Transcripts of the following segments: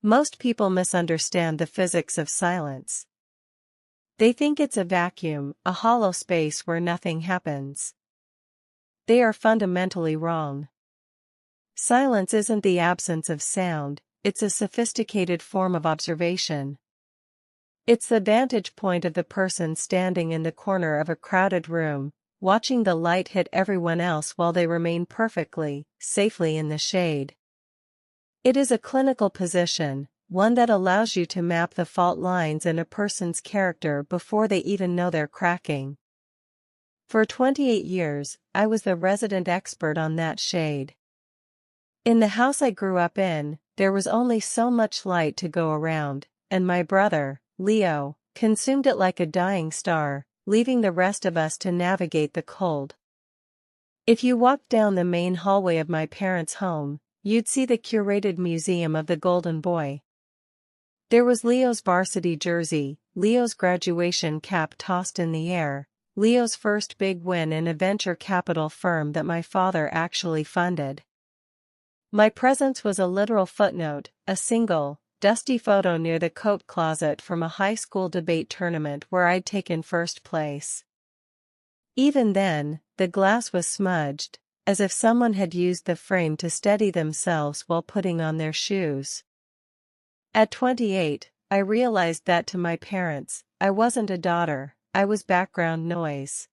Most people misunderstand the physics of silence. They think it's a vacuum, a hollow space where nothing happens. They are fundamentally wrong. Silence isn't the absence of sound, it's a sophisticated form of observation. It's the vantage point of the person standing in the corner of a crowded room, watching the light hit everyone else while they remain perfectly, safely in the shade. It is a clinical position, one that allows you to map the fault lines in a person's character before they even know they're cracking. For 28 years, I was the resident expert on that shade. In the house I grew up in, there was only so much light to go around, and my brother, Leo, consumed it like a dying star, leaving the rest of us to navigate the cold. If you walked down the main hallway of my parents' home, you'd see the curated museum of the Golden Boy. There was Leo's varsity jersey, Leo's graduation cap tossed in the air, Leo's first big win in a venture capital firm that my father actually funded. My presence was a literal footnote, a single, dusty photo near the coat closet from a high school debate tournament where I'd taken first place. Even then, the glass was smudged, as if someone had used the frame to steady themselves while putting on their shoes. At 28, I realized that to my parents, I wasn't a daughter, I was background noise.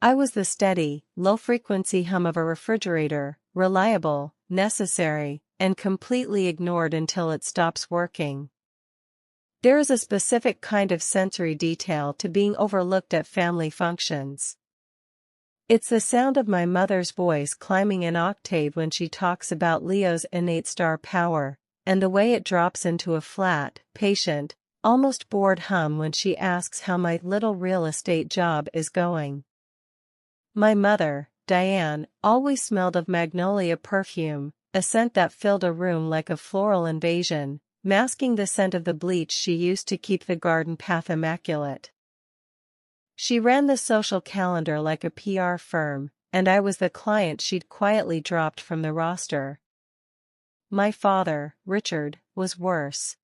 I was the steady, low-frequency hum of a refrigerator, reliable, necessary, and completely ignored until it stops working. There is a specific kind of sensory detail to being overlooked at family functions. It's the sound of my mother's voice climbing an octave when she talks about Leo's innate star power, and the way it drops into a flat, patient, almost bored hum when she asks how my little real estate job is going. My mother, Diane, always smelled of magnolia perfume, a scent that filled a room like a floral invasion, masking the scent of the bleach she used to keep the garden path immaculate. She ran the social calendar like a PR firm, and I was the client she'd quietly dropped from the roster. My father, Richard, was worse.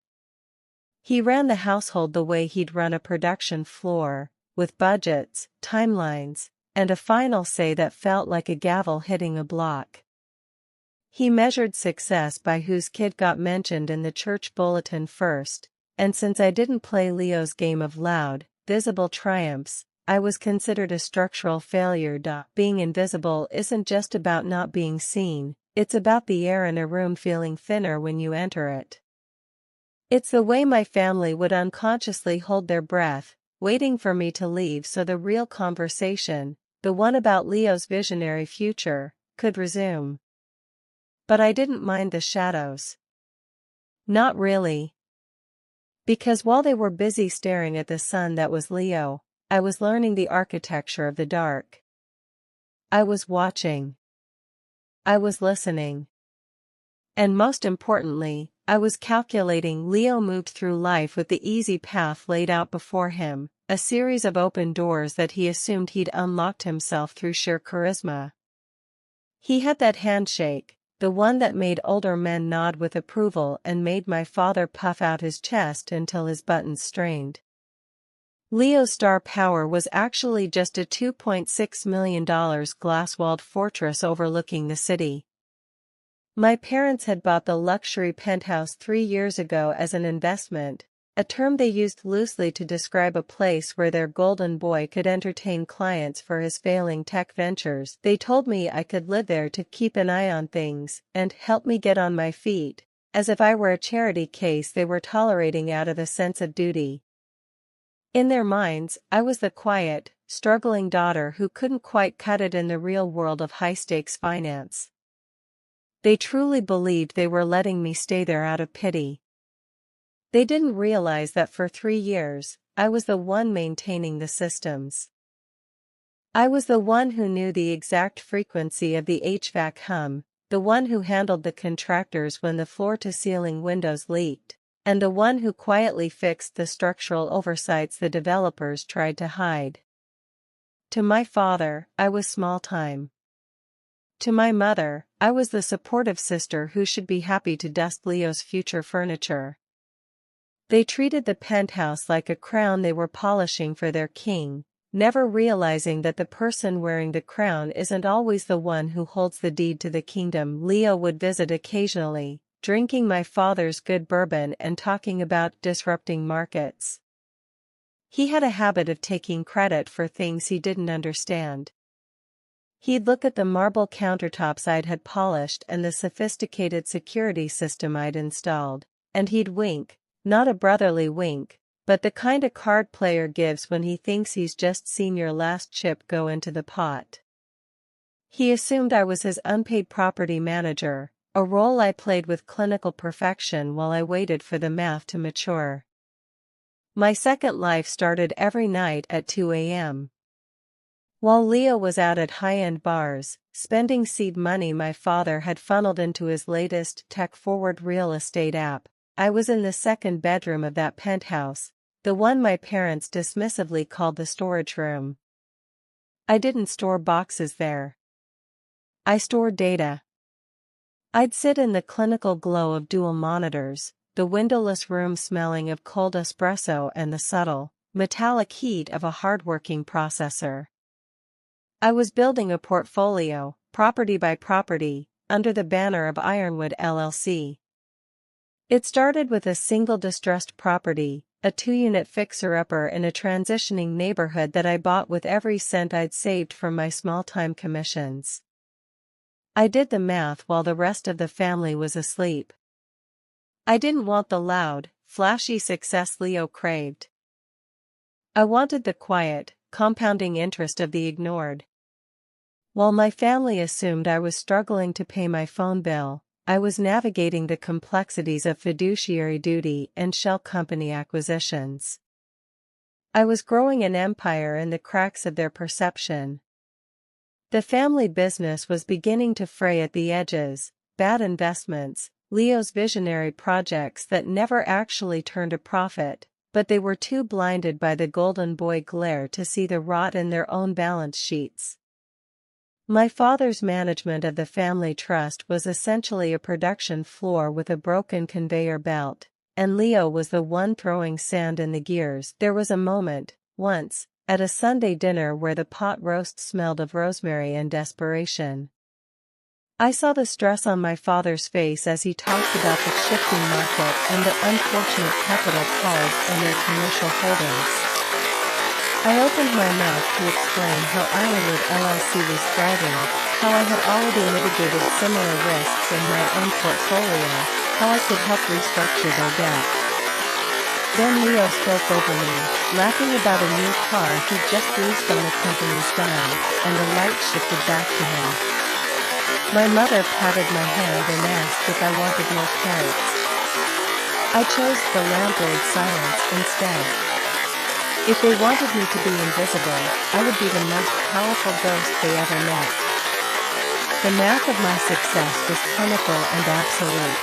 He ran the household the way he'd run a production floor, with budgets, timelines, and a final say that felt like a gavel hitting a block. He measured success by whose kid got mentioned in the church bulletin first, and since I didn't play Leo's game of loud, visible triumphs, I was considered a structural failure. Being invisible isn't just about not being seen, it's about the air in a room feeling thinner when you enter it. It's the way my family would unconsciously hold their breath, waiting for me to leave so the real conversation, the one about Leo's visionary future, could resume. But I didn't mind the shadows. Not really. Because while they were busy staring at the sun that was Leo, I was learning the architecture of the dark. I was watching. I was listening. And most importantly, I was calculating. Leo moved through life with the easy path laid out before him, a series of open doors that he assumed he'd unlocked himself through sheer charisma. He had that handshake, the one that made older men nod with approval and made my father puff out his chest until his buttons strained. Leo's star power was actually just a $2.6 million glass-walled fortress overlooking the city. My parents had bought the luxury penthouse 3 years ago as an investment, a term they used loosely to describe a place where their golden boy could entertain clients for his failing tech ventures. They told me I could live there to keep an eye on things and help me get on my feet, as if I were a charity case they were tolerating out of a sense of duty. In their minds, I was the quiet, struggling daughter who couldn't quite cut it in the real world of high-stakes finance. They truly believed they were letting me stay there out of pity. They didn't realize that for 3 years, I was the one maintaining the systems. I was the one who knew the exact frequency of the HVAC hum, the one who handled the contractors when the floor-to-ceiling windows leaked, and the one who quietly fixed the structural oversights the developers tried to hide. To my father, I was small time. To my mother, I was the supportive sister who should be happy to dust Leo's future furniture. They treated the penthouse like a crown they were polishing for their king, never realizing that the person wearing the crown isn't always the one who holds the deed to the kingdom. Leo would visit occasionally, drinking my father's good bourbon and talking about disrupting markets. He had a habit of taking credit for things he didn't understand. He'd look at the marble countertops I'd had polished and the sophisticated security system I'd installed, and he'd wink, not a brotherly wink, but the kind a card player gives when he thinks he's just seen your last chip go into the pot. He assumed I was his unpaid property manager, a role I played with clinical perfection while I waited for the math to mature. My second life started every night at 2 a.m. While Leo was out at high-end bars, spending seed money my father had funneled into his latest tech-forward real estate app, I was in the second bedroom of that penthouse, the one my parents dismissively called the storage room. I didn't store boxes there. I stored data. I'd sit in the clinical glow of dual monitors, the windowless room smelling of cold espresso and the subtle, metallic heat of a hard-working processor. I was building a portfolio, property by property, under the banner of Ironwood LLC. It started with a single distressed property, a 2-unit fixer-upper in a transitioning neighborhood that I bought with every cent I'd saved from my small-time commissions. I did the math while the rest of the family was asleep. I didn't want the loud, flashy success Leo craved. I wanted the quiet, compounding interest of the ignored. While my family assumed I was struggling to pay my phone bill, I was navigating the complexities of fiduciary duty and shell company acquisitions. I was growing an empire in the cracks of their perception. The family business was beginning to fray at the edges, bad investments, Leo's visionary projects that never actually turned a profit, but they were too blinded by the golden boy glare to see the rot in their own balance sheets. My father's management of the family trust was essentially a production floor with a broken conveyor belt, and Leo was the one throwing sand in the gears. There was a moment, once, at a Sunday dinner where the pot roast smelled of rosemary and desperation. I saw the stress on my father's face as he talked about the shifting market and the unfortunate capital calls on their commercial holdings. I opened my mouth to explain how Ironwood LLC was thriving, how I had already mitigated similar risks in my own portfolio, how I could help restructure their debt. Then Leo spoke over me, laughing about a new car he'd just leased on the company's dime, and the light shifted back to him. My mother patted my hand and asked if I wanted more carrots. I chose the landlord's silence instead. If they wanted me to be invisible, I would be the most powerful ghost they ever met. The math of my success was clinical and absolute.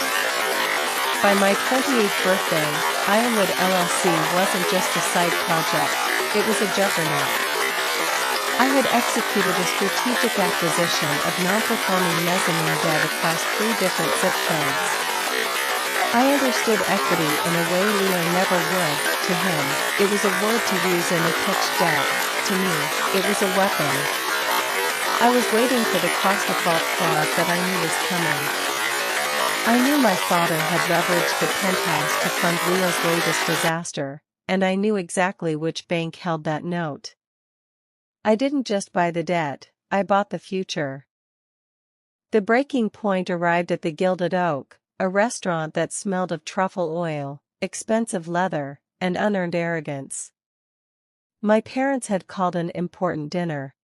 By my 28th birthday, Ironwood LLC wasn't just a side project, it was a juggernaut. I had executed a strategic acquisition of non-performing mezzanine debt across 3 different zip codes. I understood equity in a way Leo never would. To him, it was a word to use in a pitched deck. To me, it was a weapon. I was waiting for the cross default clause that I knew was coming. I knew my father had leveraged the penthouse to fund Leo's latest disaster, and I knew exactly which bank held that note. I didn't just buy the debt, I bought the future. The breaking point arrived at the Gilded Oak, a restaurant that smelled of truffle oil, expensive leather, and unearned arrogance. My parents had called an important dinner.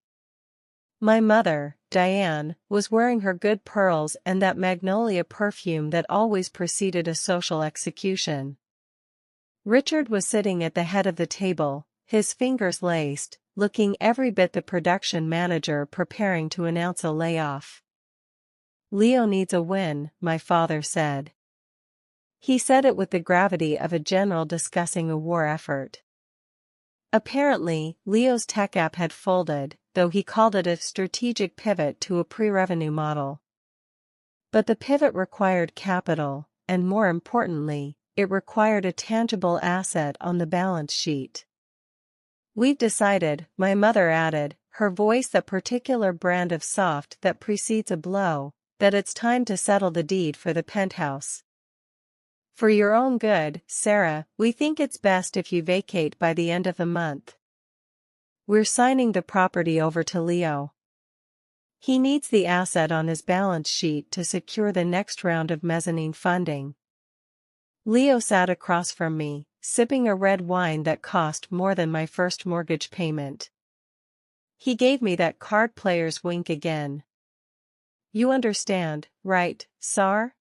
My mother, Diane, was wearing her good pearls and that magnolia perfume that always preceded a social execution. Richard was sitting at the head of the table, his fingers laced, looking every bit the production manager preparing to announce a layoff. Leo needs a win, my father said. He said it with the gravity of a general discussing a war effort. Apparently, Leo's tech app had folded, though he called it a strategic pivot to a pre-revenue model. But the pivot required capital, and more importantly, it required a tangible asset on the balance sheet. "We've decided," my mother added, her voice that particular brand of soft that precedes a blow, "that it's time to settle the deed for the penthouse. For your own good, Sarah, we think it's best if you vacate by the end of the month. We're signing the property over to Leo. He needs the asset on his balance sheet to secure the next round of mezzanine funding." Leo sat across from me, sipping a red wine that cost more than my first mortgage payment. He gave me that card player's wink again. "You understand, right, Sar?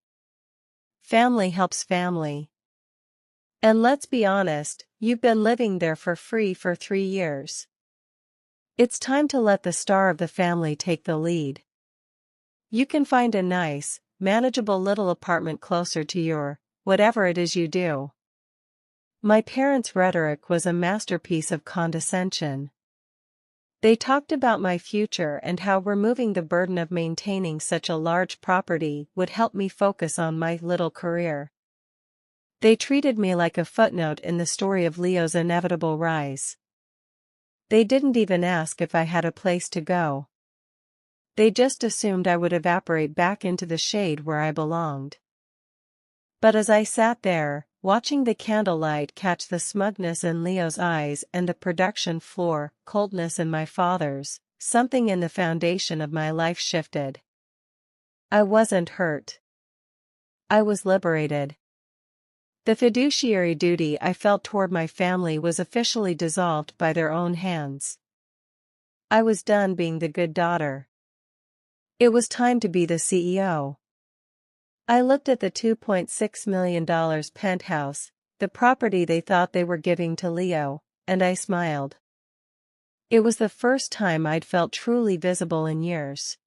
Family helps family. And let's be honest, you've been living there for free for 3 years. It's time to let the star of the family take the lead. You can find a nice, manageable little apartment closer to your, whatever it is you do." My parents' rhetoric was a masterpiece of condescension. They talked about my future and how removing the burden of maintaining such a large property would help me focus on my little career. They treated me like a footnote in the story of Leo's inevitable rise. They didn't even ask if I had a place to go. They just assumed I would evaporate back into the shade where I belonged. But as I sat there, watching the candlelight catch the smugness in Leo's eyes and the production floor coldness in my father's, something in the foundation of my life shifted. I wasn't hurt. I was liberated. The fiduciary duty I felt toward my family was officially dissolved by their own hands. I was done being the good daughter. It was time to be the CEO. I looked at the $2.6 million penthouse, the property they thought they were giving to Leo, and I smiled. It was the first time I'd felt truly visible in years.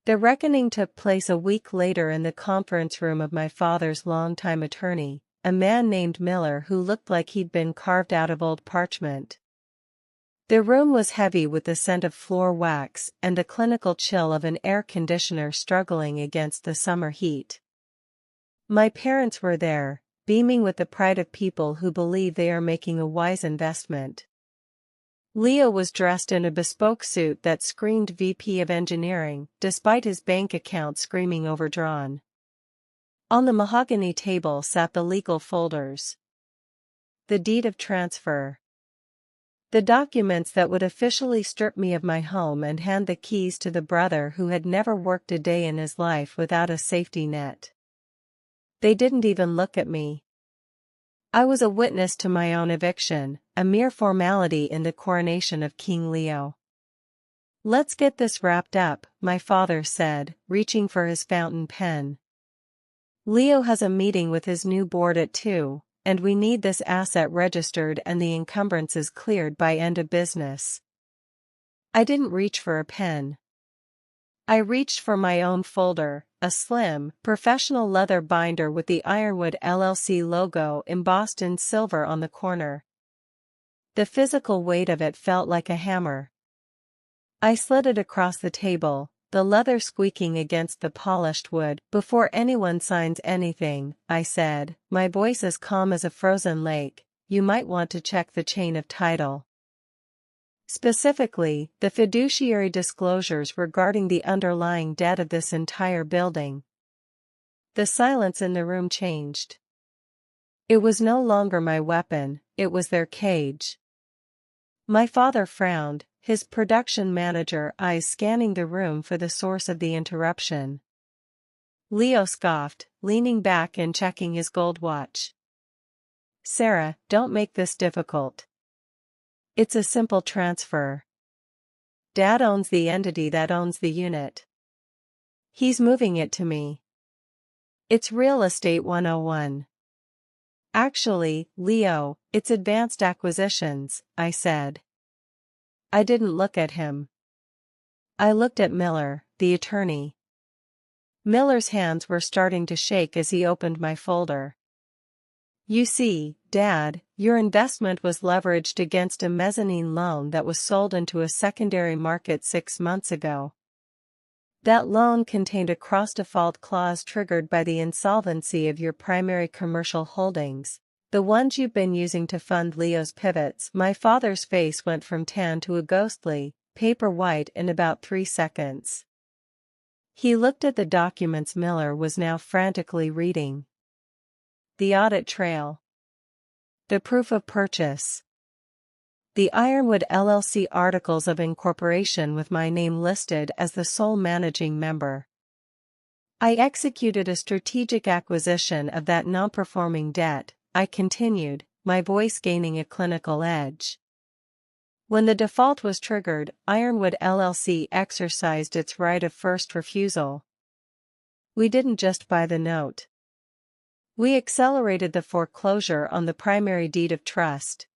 The reckoning took place a week later in the conference room of my father's longtime attorney, a man named Miller who looked like he'd been carved out of old parchment. The room was heavy with the scent of floor wax and the clinical chill of an air conditioner struggling against the summer heat. My parents were there, beaming with the pride of people who believe they are making a wise investment. Leo was dressed in a bespoke suit that screamed VP of Engineering, despite his bank account screaming overdrawn. On the mahogany table sat the legal folders. The deed of transfer. The documents that would officially strip me of my home and hand the keys to the brother who had never worked a day in his life without a safety net. They didn't even look at me. I was a witness to my own eviction, a mere formality in the coronation of King Leo. "Let's get this wrapped up," my father said, reaching for his fountain pen. "Leo has a meeting with his new board at 2. And we need this asset registered and the encumbrances cleared by end of business." I didn't reach for a pen. I reached for my own folder, a slim, professional leather binder with the Ironwood LLC logo embossed in silver on the corner. The physical weight of it felt like a hammer. I slid it across the table, the leather squeaking against the polished wood. "Before anyone signs anything," I said, my voice as calm as a frozen lake, "you might want to check the chain of title. Specifically, the fiduciary disclosures regarding the underlying debt of this entire building." The silence in the room changed. It was no longer my weapon, it was their cage. My father frowned, his production manager eyes scanning the room for the source of the interruption. Leo scoffed, leaning back and checking his gold watch. "Sarah, don't make this difficult. It's a simple transfer. Dad owns the entity that owns the unit. He's moving it to me. It's Real Estate 101. Actually, Leo, it's advanced acquisitions," I said. I didn't look at him. I looked at Miller, the attorney. Miller's hands were starting to shake as he opened my folder. You see, Dad, your investment was leveraged against a mezzanine loan that was sold into a secondary market 6 months ago. That loan contained a cross-default clause triggered by the insolvency of your primary commercial holdings, the ones you've been using to fund Leo's pivots. My father's face went from tan to a ghostly, paper white in about 3 seconds. He looked at the documents Miller was now frantically reading. The audit trail. The proof of purchase. The Ironwood LLC articles of incorporation with my name listed as the sole managing member. I executed a strategic acquisition of that non-performing debt, I continued, my voice gaining a clinical edge. When the default was triggered, Ironwood LLC exercised its right of first refusal. We didn't just buy the note. We accelerated the foreclosure on the primary deed of trust.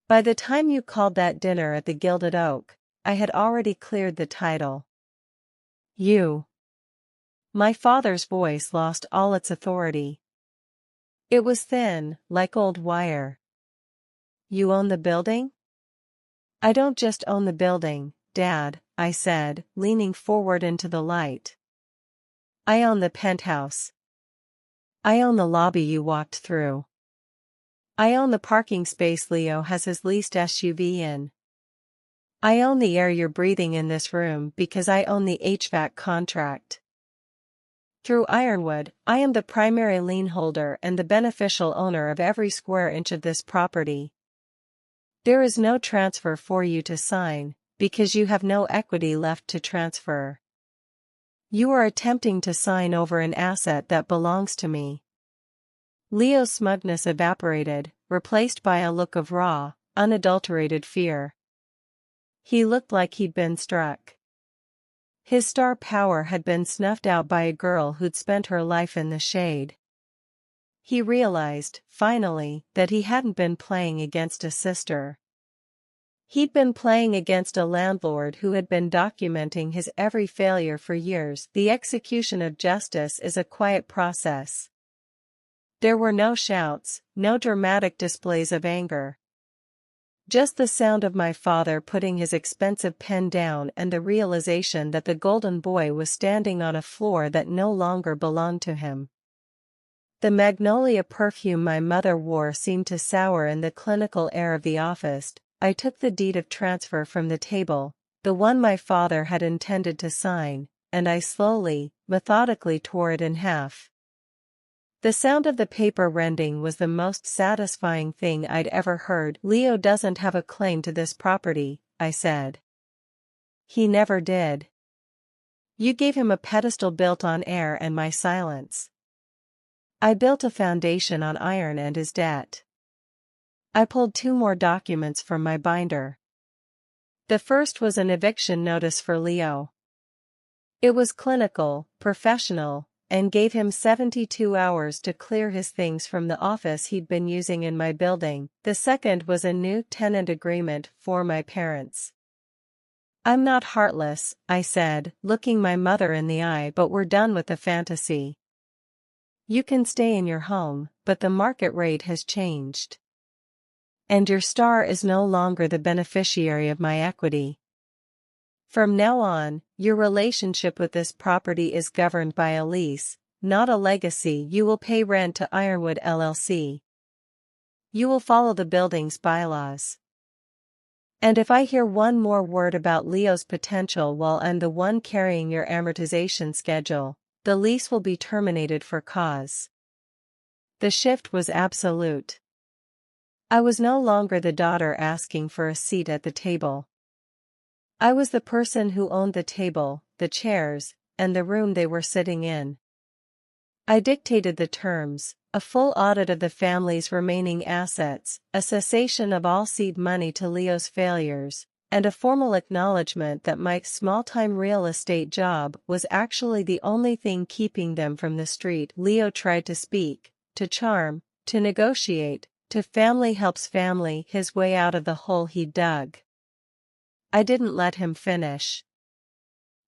By the time you called that dinner at the Gilded Oak, I had already cleared the title. You. My father's voice lost all its authority. It was thin, like old wire. You own the building? I don't just own the building, Dad, I said, leaning forward into the light. I own the penthouse. I own the lobby you walked through. I own the parking space Leo has his leased SUV in. I own the air you're breathing in this room because I own the HVAC contract. Through Ironwood, I am the primary lien holder and the beneficial owner of every square inch of this property. There is no transfer for you to sign, because you have no equity left to transfer. You are attempting to sign over an asset that belongs to me. Leo's smugness evaporated, replaced by a look of raw, unadulterated fear. He looked like he'd been struck. His star power had been snuffed out by a girl who'd spent her life in the shade. He realized, finally, that he hadn't been playing against a sister. He'd been playing against a landlord who had been documenting his every failure for years. The execution of justice is a quiet process. There were no shouts, no dramatic displays of anger. Just the sound of my father putting his expensive pen down and the realization that the golden boy was standing on a floor that no longer belonged to him. The magnolia perfume my mother wore seemed to sour in the clinical air of the office. I took the deed of transfer from the table, the one my father had intended to sign, and I slowly, methodically tore it in half. The sound of the paper rending was the most satisfying thing I'd ever heard. Leo doesn't have a claim to this property, I said. He never did. You gave him a pedestal built on air and my silence. I built a foundation on iron and his debt. I pulled 2 more documents from my binder. The first was an eviction notice for Leo. It was clinical, professional, and gave him 72 hours to clear his things from the office he'd been using in my building. The second was a new tenant agreement for my parents. I'm not heartless, I said, looking my mother in the eye, but we're done with the fantasy. You can stay in your home, but the market rate has changed. And your star is no longer the beneficiary of my equity. From now on, your relationship with this property is governed by a lease, not a legacy. You will pay rent to Ironwood LLC. You will follow the building's bylaws. And if I hear one more word about Leo's potential while I'm the one carrying your amortization schedule, the lease will be terminated for cause. The shift was absolute. I was no longer the daughter asking for a seat at the table. I was the person who owned the table, the chairs, and the room they were sitting in. I dictated the terms: a full audit of the family's remaining assets, a cessation of all seed money to Leo's failures, and a formal acknowledgement that Mike's small-time real estate job was actually the only thing keeping them from the street. Leo tried to speak, to charm, to negotiate, to family helps family his way out of the hole he dug. I didn't let him finish.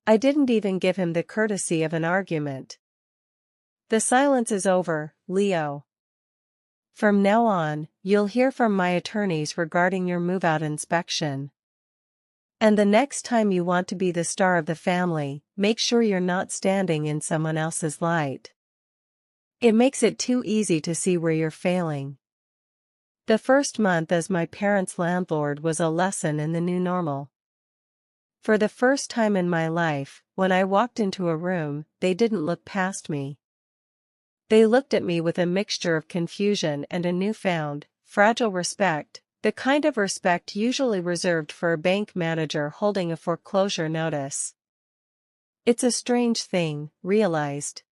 I didn't even give him the courtesy of an argument. The silence is over, Leo. From now on, you'll hear from my attorneys regarding your move-out inspection. And the next time you want to be the star of the family, make sure you're not standing in someone else's light. It makes it too easy to see where you're failing. The first month as my parents' landlord was a lesson in the new normal. For the first time in my life, when I walked into a room, they didn't look past me. They looked at me with a mixture of confusion and a newfound, fragile respect, the kind of respect usually reserved for a bank manager holding a foreclosure notice. It's a strange thing, realized.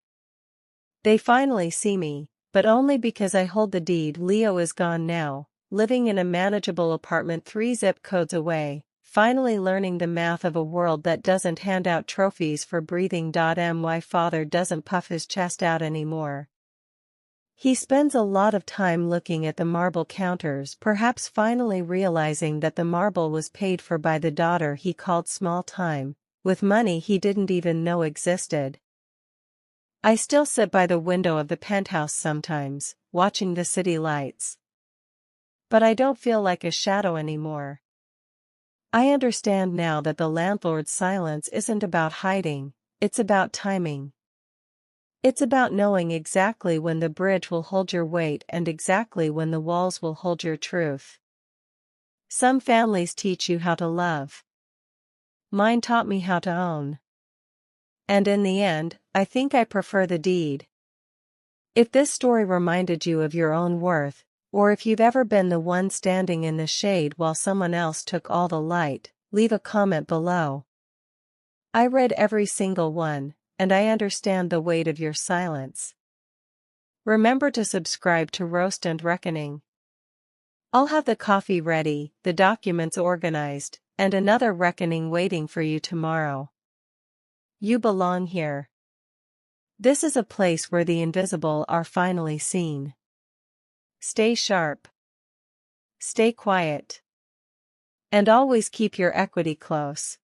They finally see me, but only because I hold the deed. Leo is gone now, living in a manageable apartment 3 zip codes away, finally learning the math of a world that doesn't hand out trophies for breathing. My father doesn't puff his chest out anymore. He spends a lot of time looking at the marble counters, perhaps finally realizing that the marble was paid for by the daughter he called small time, with money he didn't even know existed. I still sit by the window of the penthouse sometimes, watching the city lights. But I don't feel like a shadow anymore. I understand now that the landlord's silence isn't about hiding, it's about timing. It's about knowing exactly when the bridge will hold your weight and exactly when the walls will hold your truth. Some families teach you how to love. Mine taught me how to own. And in the end, I think I prefer the deed. If this story reminded you of your own worth, or if you've ever been the one standing in the shade while someone else took all the light, leave a comment below. I read every single one, and I understand the weight of your silence. Remember to subscribe to Roast and Reckoning. I'll have the coffee ready, the documents organized, and another reckoning waiting for you tomorrow. You belong here. This is a place where the invisible are finally seen. Stay sharp. Stay quiet. And always keep your equity close.